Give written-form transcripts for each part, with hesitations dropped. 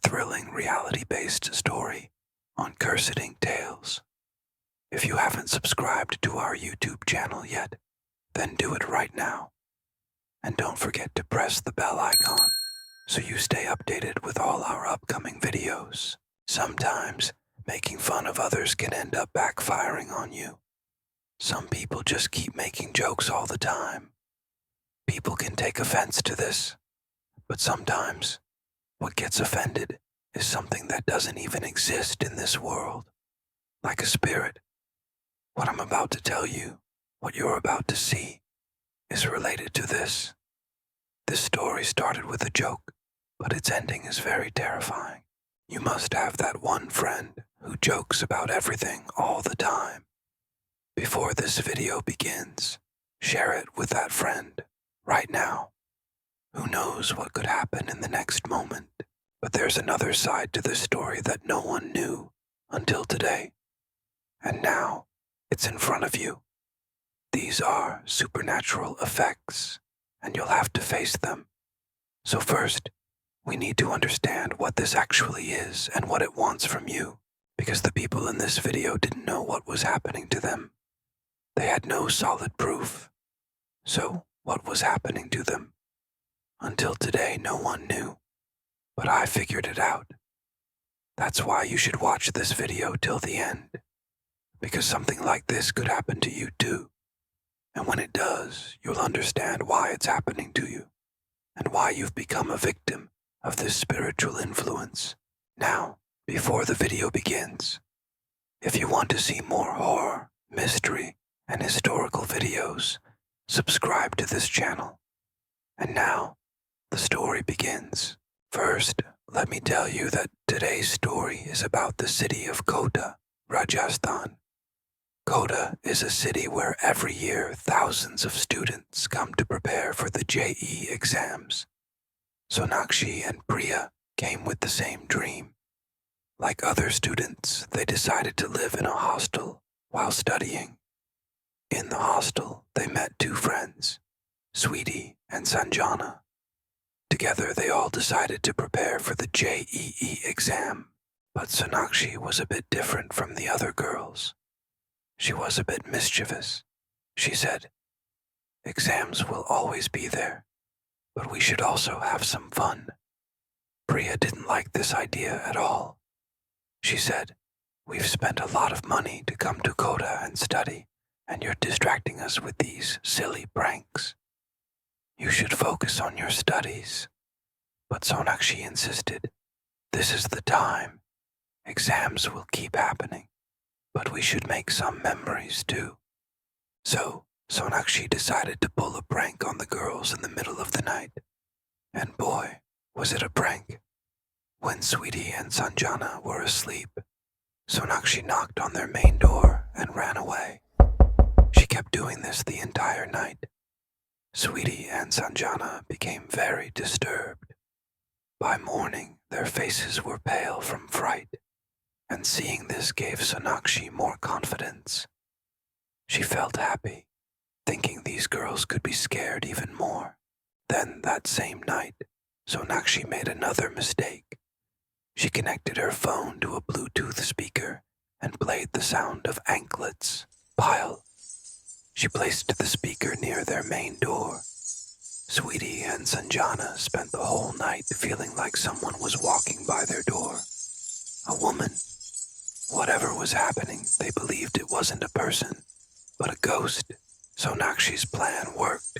thrilling reality-based story on Cursed Tales. If you haven't subscribed to our YouTube channel yet, then do it right now. And don't forget to press the bell icon so you stay updated with all our upcoming videos. Sometimes, making fun of others can end up backfiring on you. Some people just keep making jokes all the time. People can take offense to this, but sometimes what gets offended is something that doesn't even exist in this world, like a spirit. What I'm about to tell you, what you're about to see, is related to this. This story started with a joke, but its ending is very terrifying. You must have that one friend who jokes about everything all the time. Before this video begins, share it with that friend right now. Who knows what could happen in the next moment, but there's another side to this story that no one knew until today. And now, it's in front of you. These are supernatural effects, and you'll have to face them. So first, we need to understand what this actually is and what it wants from you, because the people in this video didn't know what was happening to them. They had no solid proof. So, what was happening to them? Until today, no one knew, but I figured it out. That's why you should watch this video till the end, because something like this could happen to you too. And when it does, you'll understand why it's happening to you, and why you've become a victim of this spiritual influence. Now, before the video begins, if you want to see more horror, mystery, and historical videos, subscribe to this channel. And now, the story begins. First, let me tell you that today's story is about the city of Kota, Rajasthan. Kota is a city where every year thousands of students come to prepare for the JE exams. Sonakshi and Priya came with the same dream. Like other students, they decided to live in a hostel while studying. In the hostel, they met two friends, Sweetie and Sanjana. Together, they all decided to prepare for the JEE exam, but Sonakshi was a bit different from the other girls. She was a bit mischievous. She said, "Exams will always be there, but we should also have some fun." Priya didn't like this idea at all. She said, "We've spent a lot of money to come to Kota and study, and you're distracting us with these silly pranks. You should focus on your studies." But Sonakshi insisted, "This is the time. Exams will keep happening, but we should make some memories too." So, Sonakshi decided to pull a prank on the girls in the middle of the night. And boy, was it a prank. When Sweetie and Sanjana were asleep, Sonakshi knocked on their main door and ran away. She kept doing this the entire night. Sweetie and Sanjana became very disturbed. By morning, their faces were pale from fright, and seeing this gave Sonakshi more confidence. She felt happy, thinking these girls could be scared even more. Then, that same night, Sonakshi made another mistake. She connected her phone to a Bluetooth speaker and played the sound of anklets, pile. She placed the speaker near their main door. Sweetie and Sanjana spent the whole night feeling like someone was walking by their door. A woman. Whatever was happening, they believed it wasn't a person, but a ghost. Sonakshi's plan worked.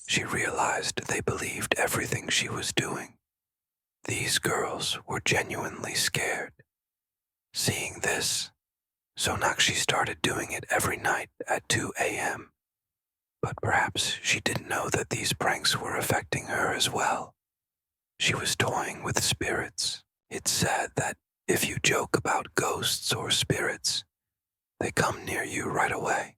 She realized they believed everything she was doing. These girls were genuinely scared. Seeing this, Sonakshi started doing it every night at 2 a.m. But perhaps she didn't know that these pranks were affecting her as well. She was toying with spirits. It's said that if you joke about ghosts or spirits, they come near you right away.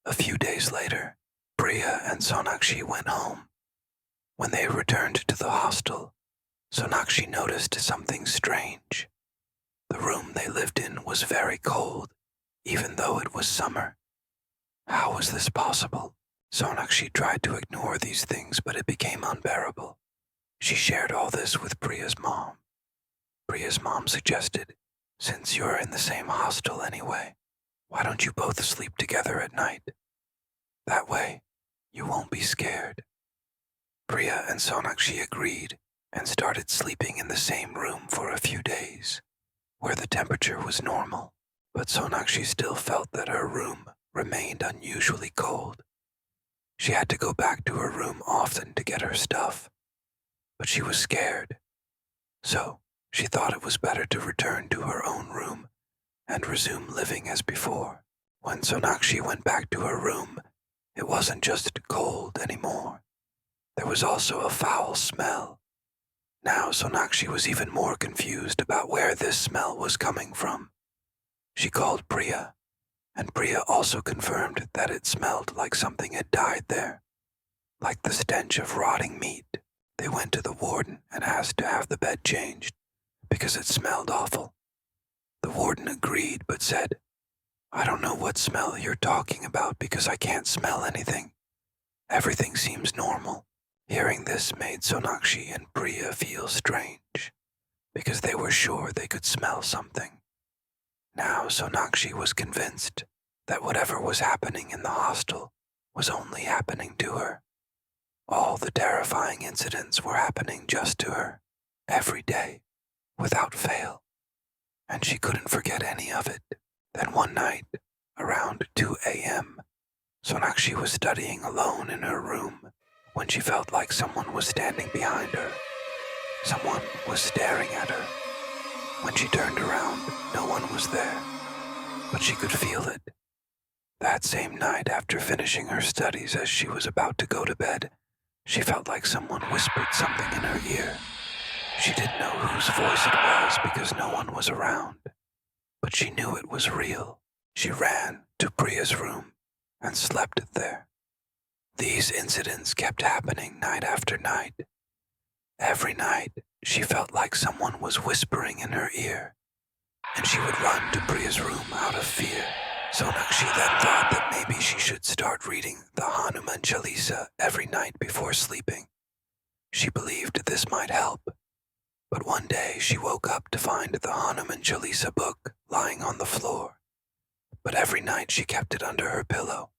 A few days later, Priya and Sonakshi went home. When they returned to the hostel, Sonakshi noticed something strange. The room they lived in was very cold, even though it was summer. How was this possible? Sonakshi tried to ignore these things, but it became unbearable. She shared all this with Priya's mom. Priya's mom suggested, "Since you're in the same hostel anyway, why don't you both sleep together at night? That way, you won't be scared." Priya and Sonakshi agreed and started sleeping in the same room for a few days, where the temperature was normal, but Sonakshi still felt that her room remained unusually cold. She had to go back to her room often to get her stuff, but she was scared. So she thought it was better to return to her own room and resume living as before. When Sonakshi went back to her room, it wasn't just cold anymore. There was also a foul smell. Now Sonakshi was even more confused about where this smell was coming from. She called Priya, and Priya also confirmed that it smelled like something had died there, like the stench of rotting meat. They went to the warden and asked to have the bed changed, because it smelled awful. The warden agreed but said, "I don't know what smell you're talking about because I can't smell anything. Everything seems normal." Hearing this made Sonakshi and Priya feel strange, because they were sure they could smell something. Now Sonakshi was convinced that whatever was happening in the hostel was only happening to her. All the terrifying incidents were happening just to her, every day, without fail, and she couldn't forget any of it. Then one night, around 2 a.m., Sonakshi was studying alone in her room when she felt like someone was standing behind her. Someone was staring at her. When she turned around, no one was there, but she could feel it. That same night, after finishing her studies as she was about to go to bed, she felt like someone whispered something in her ear. She didn't know whose voice it was because no one was around, but she knew it was real. She ran to Priya's room and slept there. These incidents kept happening night after night. Every night, she felt like someone was whispering in her ear, and she would run to Priya's room out of fear. Sonakshi then thought that maybe she should start reading the Hanuman Chalisa every night before sleeping. She believed this might help, but one day she woke up to find the Hanuman Chalisa book lying on the floor, but every night she kept it under her pillow.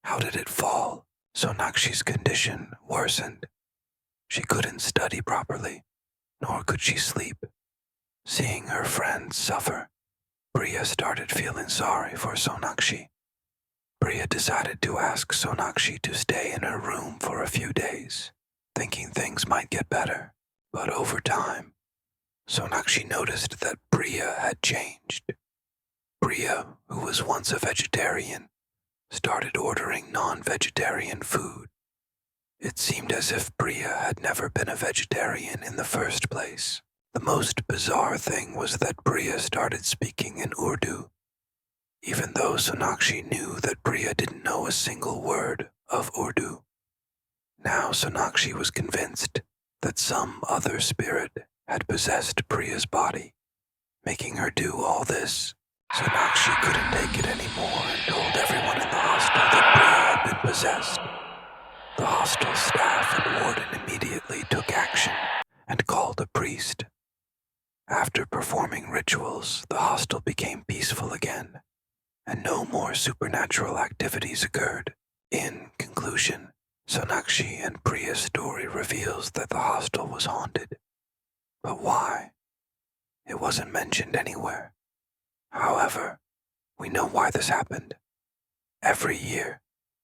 How did it fall? Sonakshi's condition worsened. She couldn't study properly, nor could she sleep. Seeing her friends suffer, Priya started feeling sorry for Sonakshi. Priya decided to ask Sonakshi to stay in her room for a few days, thinking things might get better. But over time, Sonakshi noticed that Priya had changed. Priya, who was once a vegetarian, started ordering non-vegetarian food. It seemed as if Priya had never been a vegetarian in the first place. The most bizarre thing was that Priya started speaking in Urdu, even though Sonakshi knew that Priya didn't know a single word of Urdu. Now Sonakshi was convinced that some other spirit had possessed Priya's body, making her do all this. Sonakshi couldn't take it anymore and told everyone in the hostel that Priya had been possessed. The hostel staff and warden immediately took action and called a priest. After performing rituals, the hostel became peaceful again, and no more supernatural activities occurred. In conclusion, Sonakshi and Priya's story reveals that the hostel was haunted. But why? It wasn't mentioned anywhere. However, we know why this happened. Every year,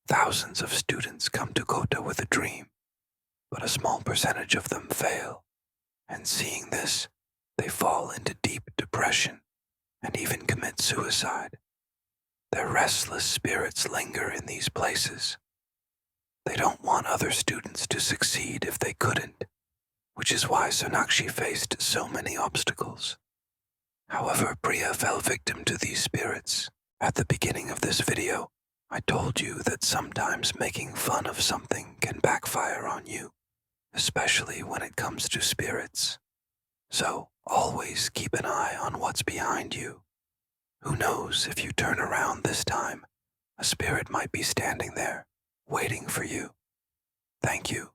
thousands of students come to Kota with a dream, but a small percentage of them fail. And seeing this, they fall into deep depression and even commit suicide. Their restless spirits linger in these places. They don't want other students to succeed if they couldn't, which is why Sonakshi faced so many obstacles. However, Priya fell victim to these spirits. At the beginning of this video, I told you that sometimes making fun of something can backfire on you, especially when it comes to spirits. So, always keep an eye on what's behind you. Who knows, if you turn around this time, a spirit might be standing there, waiting for you. Thank you.